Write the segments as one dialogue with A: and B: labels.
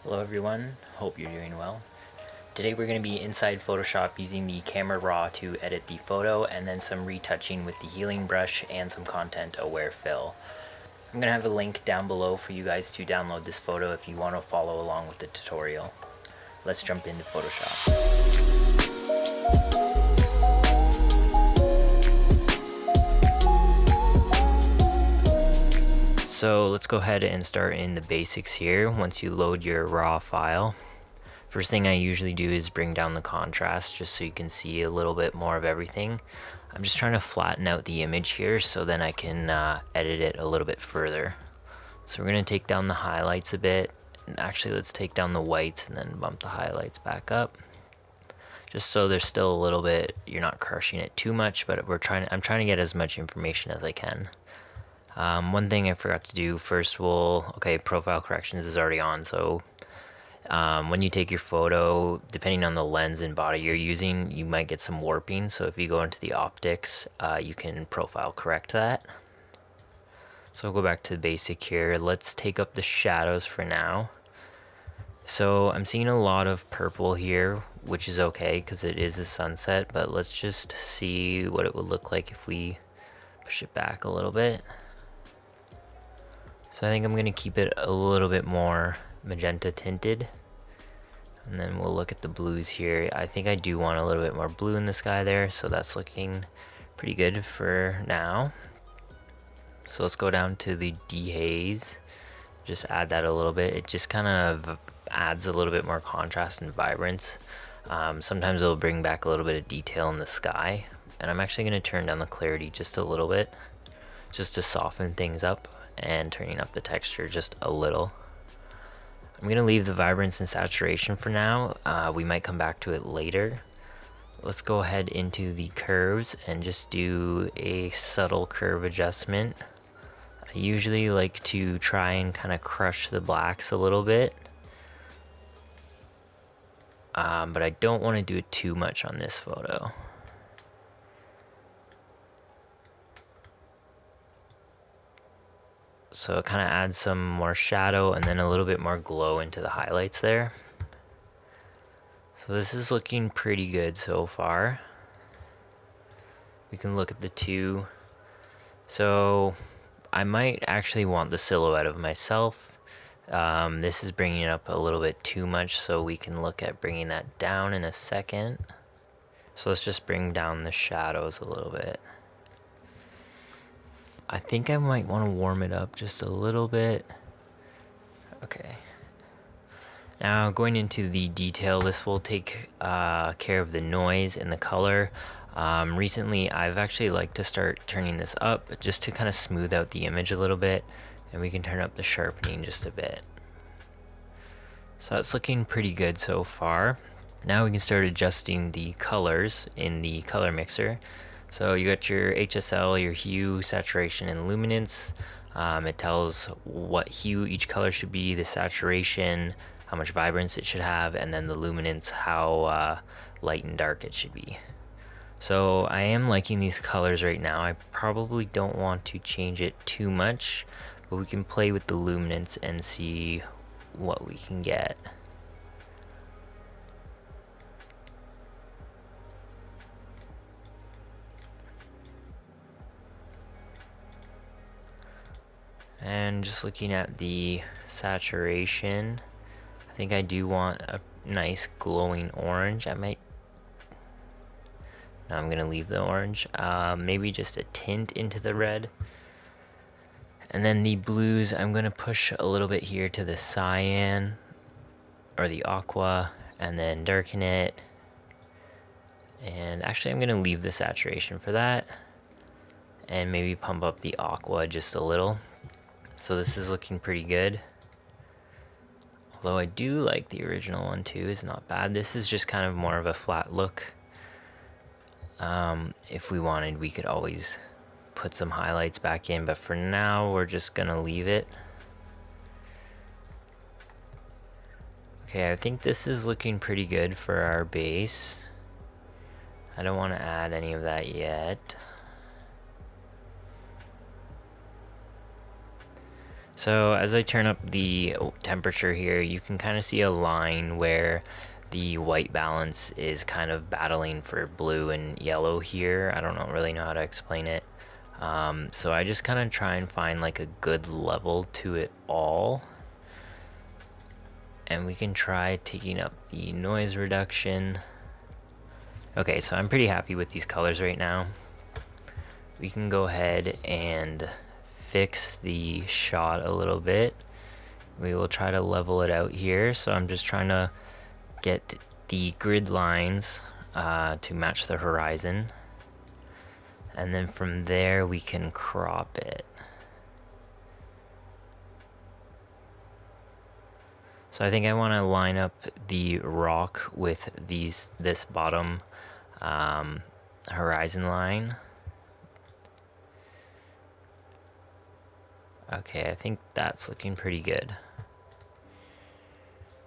A: Hello everyone, hope you're doing well. Today we're going to be inside Photoshop using the camera raw to edit the photo and then some retouching with the healing brush and some content aware fill. I'm going to have a link down below for you guys to download this photo if you want to follow along with the tutorial. Let's jump into Photoshop. So let's go ahead and start in the basics here. Once you load your raw file, first thing I usually do is bring down the contrast just so you can see a little bit more of everything. I'm just trying to flatten out the image here so then I can edit it a little bit further. So we're going to take down the highlights a bit, and actually let's take down the whites and then bump the highlights back up. Just so there's still a little bit, you're not crushing it too much, but I'm trying to get as much information as I can. One thing I forgot to do first, profile corrections is already on, so when you take your photo, depending on the lens and body you're using, you might get some warping. So if you go into the optics, you can profile correct that. So I'll go back to the basic here. Let's take up the shadows for now. So I'm seeing a lot of purple here, which is okay because it is a sunset, but let's just see what it would look like if we push it back a little bit. So I think I'm going to keep it a little bit more magenta tinted. And then we'll look at the blues here. I think I do want a little bit more blue in the sky there, so that's looking pretty good for now. So let's go down to the dehaze. Just add that a little bit. It just kind of adds a little bit more contrast and vibrance. Sometimes it'll bring back a little bit of detail in the sky. And I'm actually going to turn down the clarity just a little bit, just to soften things up, and turning up the texture just a little. I'm going to leave the vibrance and saturation for now. We might come back to it later. Let's go ahead into the curves and just do a subtle curve adjustment. I usually like to try and kind of crush the blacks a little bit. But I don't want to do it too much on this photo. So it kind of adds some more shadow and then a little bit more glow into the highlights there. So this is looking pretty good so far. We can look at the two. So I might actually want the silhouette of myself. This is bringing it up a little bit too much, so we can look at bringing that down in a second. So let's just bring down the shadows a little bit. I think I might want to warm it up just a little bit. Okay. Now going into the detail, this will take care of the noise and the color. Recently I've actually liked to start turning this up just to kind of smooth out the image a little bit, and we can turn up the sharpening just a bit. So that's looking pretty good so far. Now we can start adjusting the colors in the color mixer. So you got your HSL, your hue, saturation, and luminance. It tells what hue each color should be, the saturation, how much vibrance it should have, and then the luminance, how light and dark it should be. So I am liking these colors right now. I probably don't want to change it too much, but we can play with the luminance and see what we can get. And just looking at the saturation, I think I do want a nice glowing orange. No, I'm gonna leave the orange. Maybe just a tint into the red. And then the blues, I'm gonna push a little bit here to the cyan or the aqua, and then darken it. And actually I'm gonna leave the saturation for that, and maybe pump up the aqua just a little. So this is looking pretty good. Although I do like the original one too, it's not bad. This is just kind of more of a flat look. If we wanted, we could always put some highlights back in, but for now we're just gonna leave it. Okay, I think this is looking pretty good for our base. I don't want to add any of that yet. So as I turn up the temperature here, you can kind of see a line where the white balance is kind of battling for blue and yellow here. I don't really know how to explain it. So I just kind of try and find like a good level to it all. And we can try taking up the noise reduction. Okay, so I'm pretty happy with these colors right now. We can go ahead and fix the shot a little bit. We will try to level it out here. So I'm just trying to get the grid lines to match the horizon. And then from there we can crop it. So I think I want to line up the rock with this bottom horizon line. Okay, I think that's looking pretty good.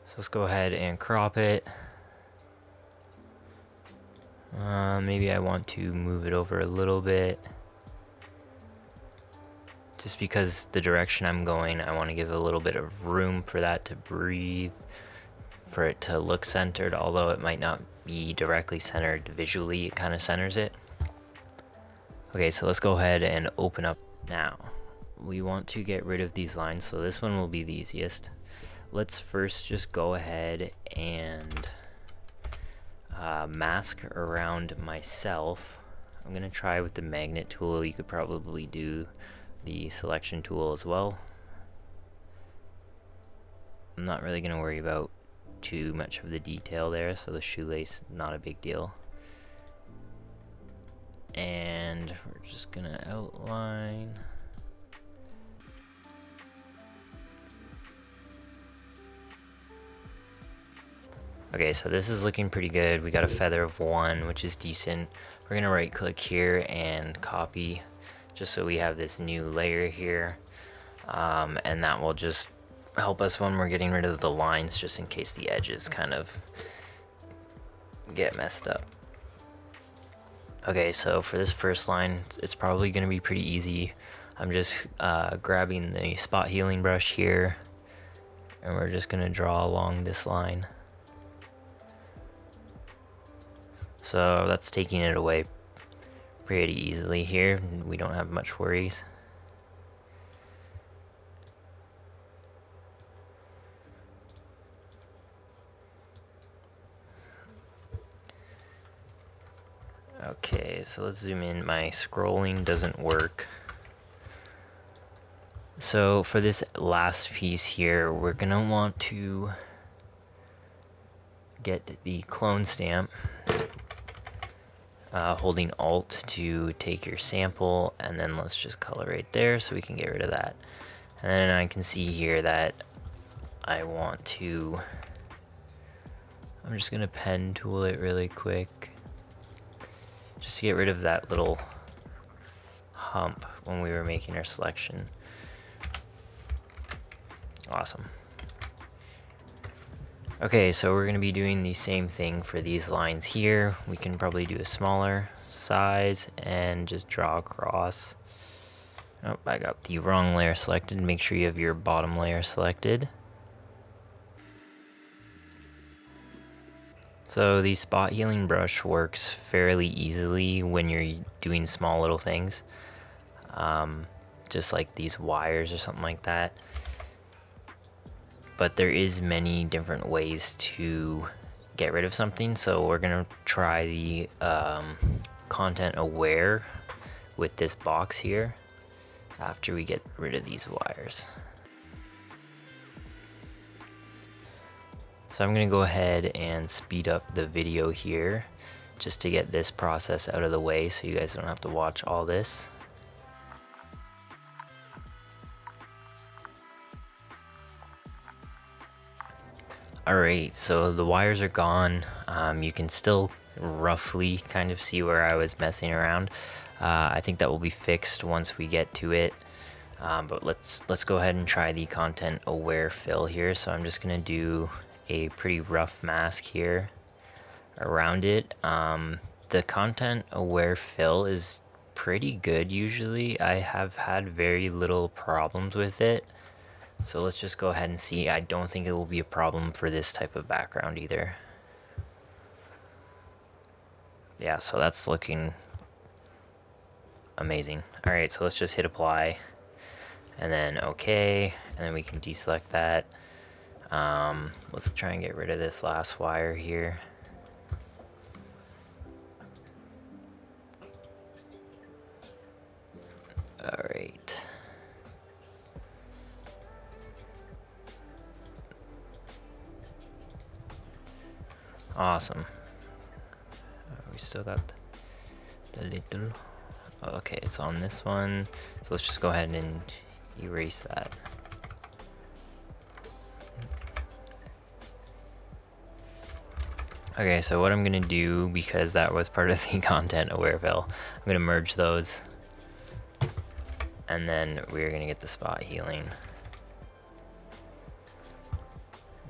A: So let's go ahead and crop it. Maybe I want to move it over a little bit. Just because the direction I'm going, I want to give a little bit of room for that to breathe, for it to look centered, although it might not be directly centered visually, it kind of centers it. Okay, so let's go ahead and open up now. We want to get rid of these lines, so this one will be the easiest. Let's first just go ahead and mask around myself. I'm gonna try with the magnet tool. You could probably do the selection tool as well. I'm not really gonna worry about too much of the detail there, so the shoelace, not a big deal. And we're just gonna outline. Okay, so this is looking pretty good. We got a feather of 1, which is decent. We're gonna right click here and copy, just so we have this new layer here. And that will just help us when we're getting rid of the lines, just in case the edges kind of get messed up. Okay, so for this first line, it's probably gonna be pretty easy. I'm just grabbing the spot healing brush here, and we're just gonna draw along this line. So that's taking it away pretty easily here. We don't have much worries. Okay, so let's zoom in. My scrolling doesn't work. So for this last piece here, we're gonna want to get the clone stamp, holding Alt to take your sample, and then let's just color right there so we can get rid of that. And then I can see here that I want to, I'm just gonna pen tool it really quick, just to get rid of that little hump when we were making our selection. Awesome. Okay, so we're going to be doing the same thing for these lines here. We can probably do a smaller size and just draw across. Oh, I got the wrong layer selected. Make sure you have your bottom layer selected. So the spot healing brush works fairly easily when you're doing small little things, just like these wires or something like that. But there is many different ways to get rid of something, so we're gonna try the content aware with this box here after we get rid of these wires. So I'm gonna go ahead and speed up the video here just to get this process out of the way so you guys don't have to watch all this. Alright, so the wires are gone. You can still roughly kind of see where I was messing around. I think that will be fixed once we get to it. But let's go ahead and try the content aware fill here. So I'm just gonna do a pretty rough mask here around it. The content aware fill is pretty good usually. I have had very little problems with it. So let's just go ahead and see. I don't think it will be a problem for this type of background either. Yeah, so that's looking amazing. All right, so let's just hit apply and then okay, and then we can deselect that. Let's try and get rid of this last wire here. All right. Awesome. We still got the little. Okay, it's on this one. So let's just go ahead and erase that. Okay, so what I'm gonna do, because that was part of the content aware fill, I'm gonna merge those, and then we're gonna get the spot healing.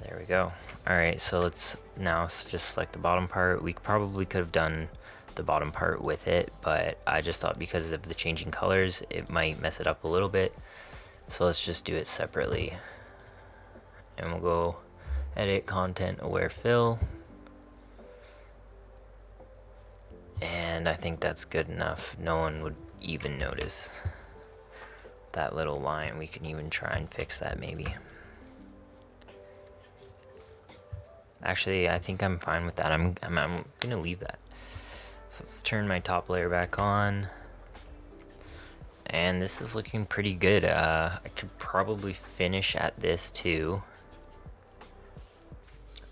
A: There we go. Alright, so let's now just select the bottom part. We probably could have done the bottom part with it, but I just thought because of the changing colors it might mess it up a little bit, so let's just do it separately. And we'll go edit content aware fill, and I think that's good enough. No one would even notice that little line. We can even try and fix that maybe. Actually, I think I'm fine with that. I'm gonna leave that. So let's turn my top layer back on, and this is looking pretty good. I could probably finish at this too.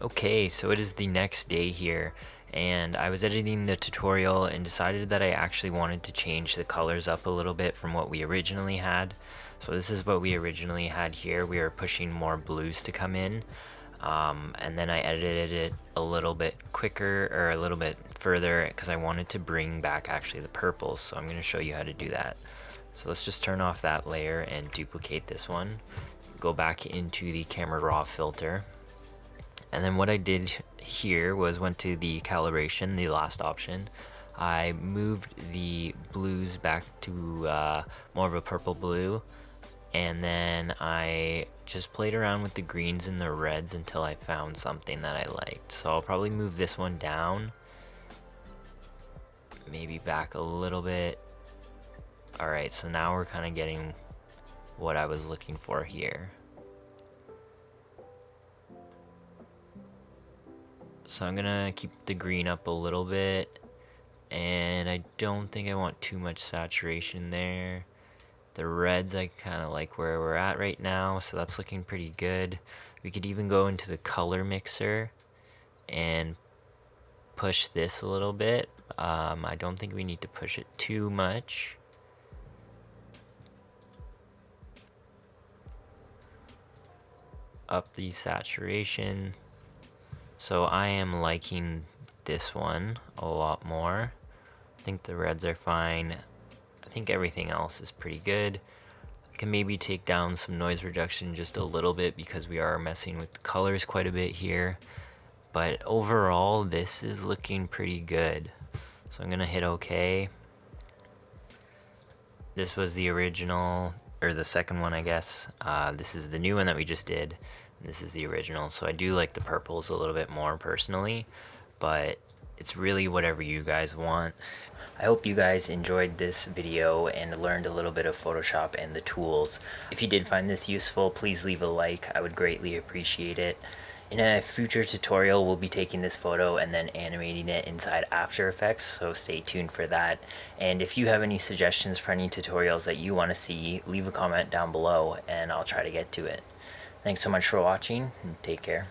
A: Okay, so it is the next day here, and I was editing the tutorial and decided that I actually wanted to change the colors up a little bit from what we originally had. So this is what we originally had here. We are pushing more blues to come in. And then I edited it a little bit quicker, or a little bit further, because I wanted to bring back actually the purples. So I'm going to show you how to do that. So let's just turn off that layer and duplicate this one. Go back into the camera raw filter. And then what I did here was went to the calibration, the last option. I moved the blues back to more of a purple blue. And then I just played around with the greens and the reds until I found something that I liked. So I'll probably move this one down, maybe back a little bit. Alright, so now we're kind of getting what I was looking for here. So I'm gonna keep the green up a little bit, and I don't think I want too much saturation there. The reds, I kind of like where we're at right now, so that's looking pretty good. We could even go into the color mixer and push this a little bit. I don't think we need to push it too much. Up the saturation. So I am liking this one a lot more. I think the reds are fine. I think everything else is pretty good. I can maybe take down some noise reduction just a little bit because we are messing with the colors quite a bit here. But overall, this is looking pretty good. So I'm gonna hit OK. This was the original, or the second one, I guess. This is the new one that we just did. This is the original. So I do like the purples a little bit more personally, but it's really whatever you guys want. I hope you guys enjoyed this video and learned a little bit of Photoshop and the tools. If you did find this useful, please leave a like. I would greatly appreciate it. In a future tutorial, we'll be taking this photo and then animating it inside After Effects, so stay tuned for that. And if you have any suggestions for any tutorials that you want to see, leave a comment down below and I'll try to get to it. Thanks so much for watching, and take care.